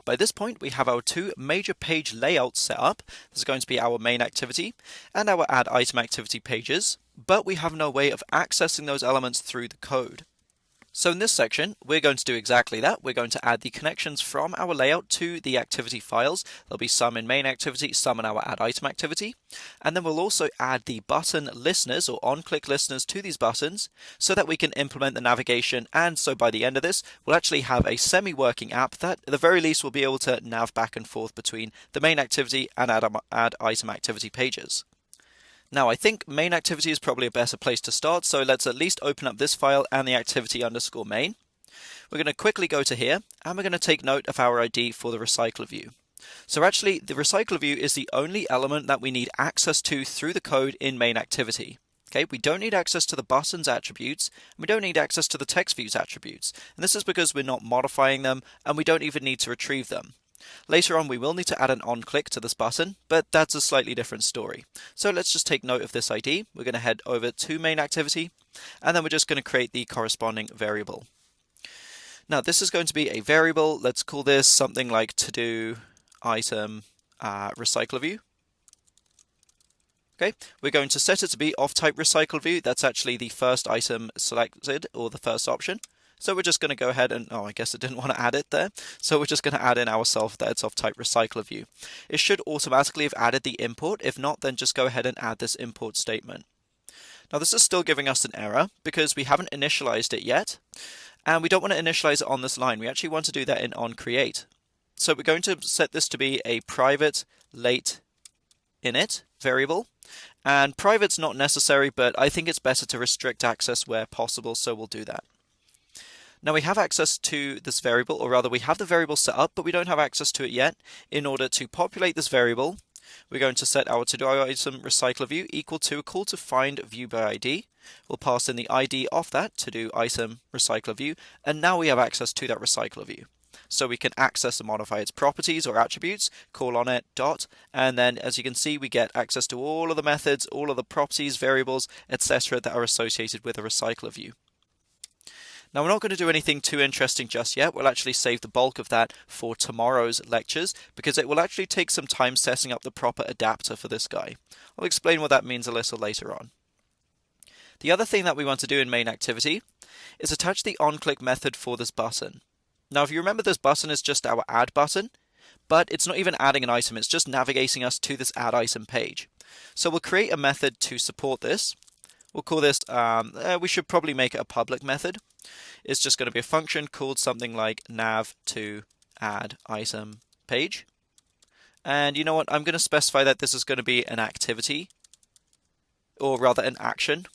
by this point we have our two major page layouts set up. This is going to be our main activity and our add item activity pages, but we have no way of accessing those elements through the code. So in this section, we're going to do exactly that. We're going to add the connections from our layout to the activity files. There'll be some in main activity, some in our add item activity. And then we'll also add the button listeners or on-click listeners to these buttons so that we can implement the navigation. And so by the end of this, we'll actually have a semi-working app that at the very least will be able to nav back and forth between the main activity and add item activity pages. Now I think main activity is probably a better place to start, so let's at least open up this file and the activity_main. We're going to quickly go to here and we're going to take note of our ID for the recycler view. So actually the recycler view is the only element that we need access to through the code in main activity. Okay, we don't need access to the buttons attributes, and we don't need access to the text views attributes, and this is because we're not modifying them and we don't even need to retrieve them. Later on we will need to add an on-click to this button, but that's a slightly different story. So let's just take note of this ID. We're going to head over to main activity, and then we're just going to create the corresponding variable. Now this is going to be a variable. Let's call this something like to-do item recycler view. Okay, we're going to set it to be of type recycle view. That's actually the first item selected, or the first option. So we're just going to go ahead and, I guess it didn't want to add it there. So we're just going to add in ourselves that it's of type recycler view. It should automatically have added the import. If not, then just go ahead and add this import statement. Now this is still giving us an error because we haven't initialized it yet. And we don't want to initialize it on this line. We actually want to do that in onCreate. So we're going to set this to be a private late init variable. And private's not necessary, but I think it's better to restrict access where possible, so we'll do that. Now we have access to this variable, or rather we have the variable set up, but we don't have access to it yet. In order to populate this variable, we're going to set our to-do item recycler view equal to a call to find view by ID. We'll pass in the ID of that to-do item recycler view, and now we have access to that recycler view. So we can access and modify its properties or attributes, call on it, dot, and then as you can see we get access to all of the methods, all of the properties, variables, etc. that are associated with a recycler view. Now we're not going to do anything too interesting just yet. We'll actually save the bulk of that for tomorrow's lectures because it will actually take some time setting up the proper adapter for this guy. I'll explain what that means a little later on. The other thing that we want to do in main activity is attach the onClick method for this button. Now if you remember, this button is just our add button, but it's not even adding an item, it's just navigating us to this add item page. So we'll create a method to support this. We'll call this, we should probably make it a public method. It's just going to be a function called something like nav to add item page. And you know what, I'm going to specify that this is going to be an activity, or rather an action.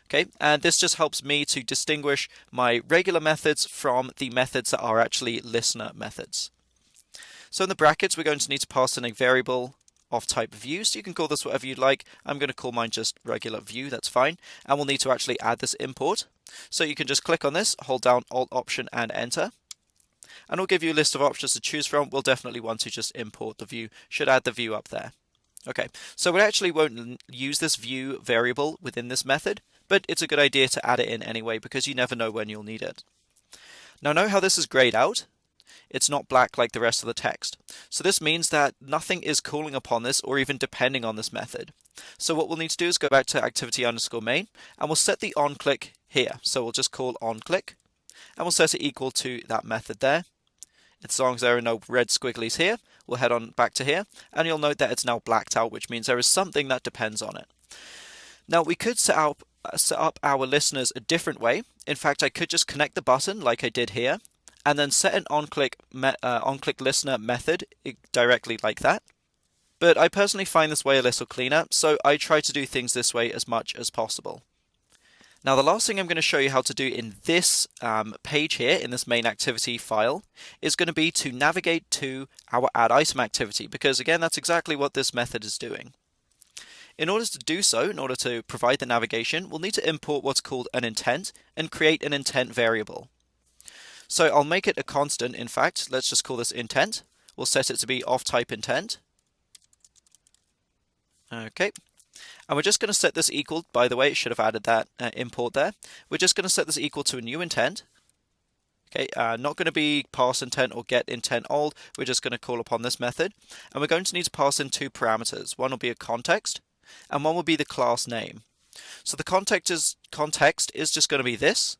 Okay, and this just helps me to distinguish my regular methods from the methods that are actually listener methods. So in the brackets, we're going to need to pass in a variable of type view, so you can call this whatever you'd like. I'm going to call mine just regular view, that's fine. And we'll need to actually add this import. So you can just click on this, hold down Alt Option and Enter. And it'll give you a list of options to choose from. We'll definitely want to just import the view, should add the view up there. Okay, so we actually won't use this view variable within this method, but it's a good idea to add it in anyway because you never know when you'll need it. Now know how this is grayed out? It's not black like the rest of the text. So this means that nothing is calling upon this or even depending on this method. So what we'll need to do is go back to activity_main and we'll set the onClick here. So we'll just call onClick and we'll set it equal to that method there. As long as there are no red squigglies here, we'll head on back to here and you'll note that it's now blacked out, which means there is something that depends on it. Now we could set up our listeners a different way. In fact, I could just connect the button like I did here, and then set an onClick listener method directly like that. But I personally find this way a little cleaner, so I try to do things this way as much as possible. Now the last thing I'm going to show you how to do in this page here, in this main activity file, is going to be to navigate to our add item activity, because again that's exactly what this method is doing. In order to do so, in order to provide the navigation, we'll need to import what's called an intent and create an intent variable. So I'll make it a constant, in fact. Let's just call this intent. We'll set it to be of type intent. Okay. And we're just going to set this equal, by the way, it should have added that import there. We're just going to set this equal to a new intent. Okay, not going to be pass intent or get intent old. We're just going to call upon this method, and we're going to need to pass in two parameters. One will be a context, and one will be the class name. So the context is just going to be this,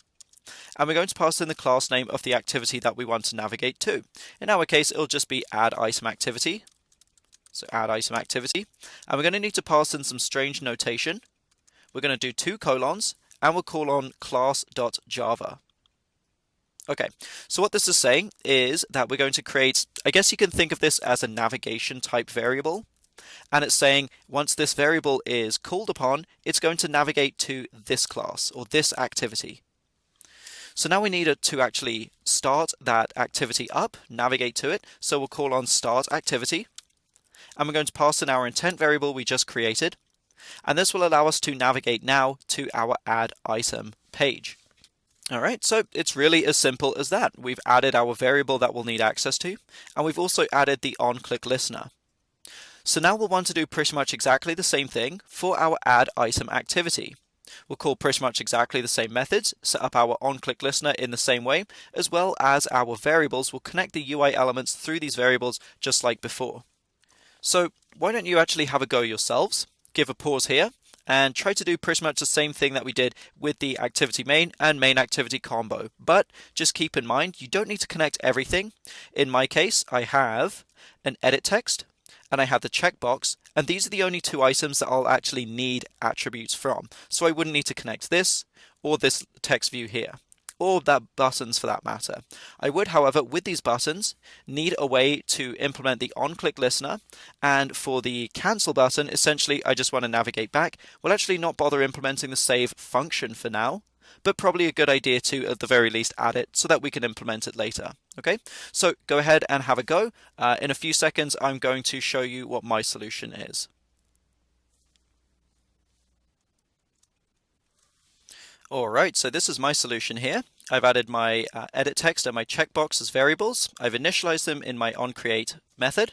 and we're going to pass in the class name of the activity that we want to navigate to. In our case, it'll just be add item activity. So add item activity, and we're going to need to pass in some strange notation. We're going to do 2 colons, and we'll call on class.java. Okay, so what this is saying is that we're going to create, I guess you can think of this as a navigation type variable. And it's saying once this variable is called upon, it's going to navigate to this class or this activity. So now we need to actually start that activity up, navigate to it. So we'll call on start activity. And we're going to pass in our intent variable we just created. And this will allow us to navigate now to our add item page. All right, so it's really as simple as that. We've added our variable that we'll need access to, and we've also added the on-click listener. So now we'll want to do pretty much exactly the same thing for our add item activity. We'll call pretty much exactly the same methods, set up our on-click listener in the same way, as well as our variables will connect the UI elements through these variables just like before. So why don't you actually have a go yourselves, give a pause here, and try to do pretty much the same thing that we did with the activity main and main activity combo. But just keep in mind, you don't need to connect everything. In my case, I have an edit text and I have the checkbox, and these are the only 2 items that I'll actually need attributes from. So I wouldn't need to connect this or this text view here, or that buttons for that matter. I would, however, with these buttons, need a way to implement the on-click listener, and for the cancel button, essentially I just want to navigate back. We'll actually not bother implementing the save function for now, but probably a good idea to, at the very least, add it so that we can implement it later. Okay, so go ahead and have a go. In a few seconds, I'm going to show you what my solution is. Alright, so this is my solution here. I've added my edit text and my checkbox as variables. I've initialized them in my onCreate method.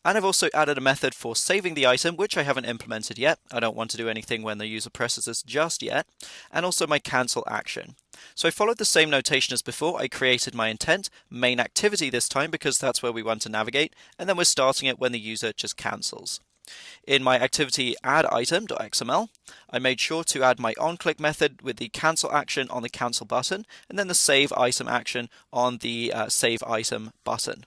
And I've also added a method for saving the item, which I haven't implemented yet. I don't want to do anything when the user presses this just yet. And also my cancel action. So I followed the same notation as before. I created my intent, main activity this time because that's where we want to navigate. And then we're starting it when the user just cancels. In my activity add item.xml, I made sure to add my onClick method with the cancel action on the cancel button, and then the save item action on the save item button.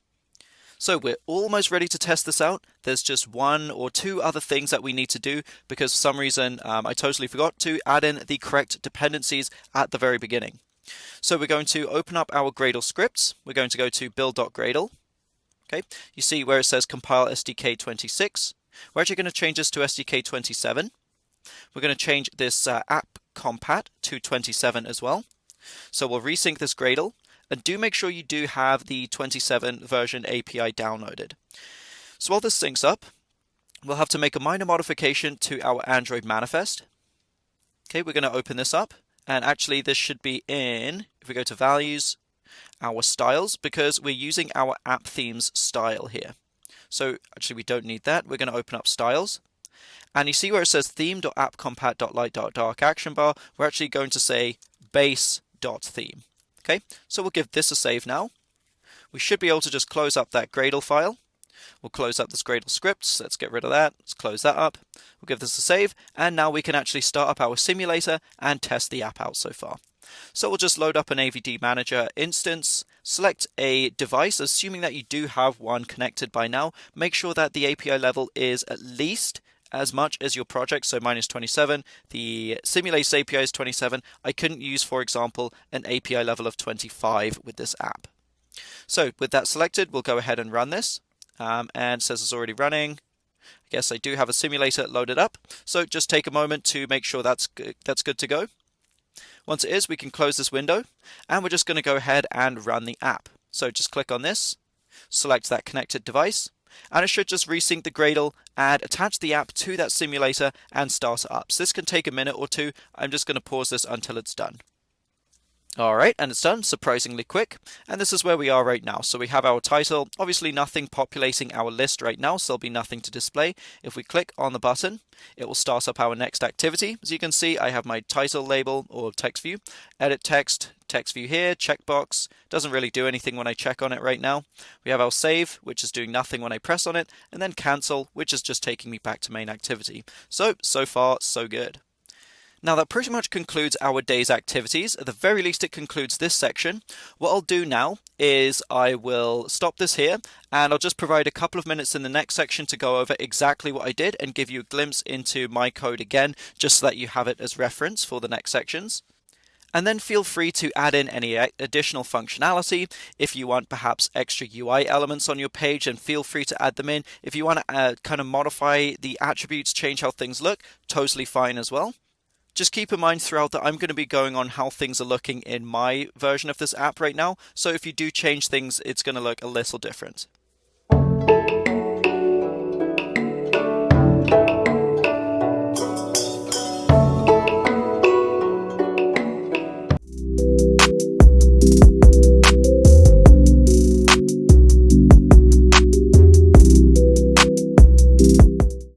So we're almost ready to test this out. There's just 1 or 2 other things that we need to do because for some reason I totally forgot to add in the correct dependencies at the very beginning. So we're going to open up our Gradle scripts. We're going to go to build.gradle. Okay, you see where it says compile SDK26. We're actually going to change this to SDK27. We're going to change this app compat to 27 as well. So we'll resync this Gradle, and do make sure you do have the 27 version API downloaded. So while this syncs up, we'll have to make a minor modification to our Android manifest. Okay, we're going to open this up, and actually this should be in, if we go to values, our styles, because we're using our app themes style here. So actually we don't need that. We're going to open up styles. And you see where it says theme.appcompat.light.dark action bar, we're actually going to say base.theme. Okay, so we'll give this a save now. We should be able to just close up that Gradle file. We'll close up this Gradle scripts. Let's get rid of that. Let's close that up. We'll give this a save. And now we can actually start up our simulator and test the app out so far. So we'll just load up an AVD Manager instance, select a device, assuming that you do have one connected by now. Make sure that the API level is at least as much as your project, so mine is 27. The Simulates API is 27. I couldn't use, for example, an API level of 25 with this app. So with that selected, we'll go ahead and run this. And it says it's already running. I guess I do have a simulator loaded up. So just take a moment to make sure that's good to go. Once it is, we can close this window, and we're just going to go ahead and run the app. So just click on this, select that connected device, and it should just resync the Gradle and attach the app to that simulator and start it up. So this can take a minute or 2. I'm just going to pause this until it's done. Alright, and it's done, surprisingly quick, and this is where we are right now. So we have our title, obviously nothing populating our list right now, so there'll be nothing to display. If we click on the button, it will start up our next activity. As you can see, I have my title label or text view, edit text, text view here, checkbox, doesn't really do anything when I check on it right now. We have our save, which is doing nothing when I press on it, and then cancel, which is just taking me back to main activity. So far, so good. Now that pretty much concludes our day's activities. At the very least, it concludes this section. What I'll do now is I will stop this here, and I'll just provide a couple of minutes in the next section to go over exactly what I did and give you a glimpse into my code again, just so that you have it as reference for the next sections. And then feel free to add in any additional functionality. If you want perhaps extra UI elements on your page, and feel free to add them in. If you want to kind of modify the attributes, change how things look, totally fine as well. Just keep in mind throughout that I'm going to be going on how things are looking in my version of this app right now. So if you do change things, it's going to look a little different.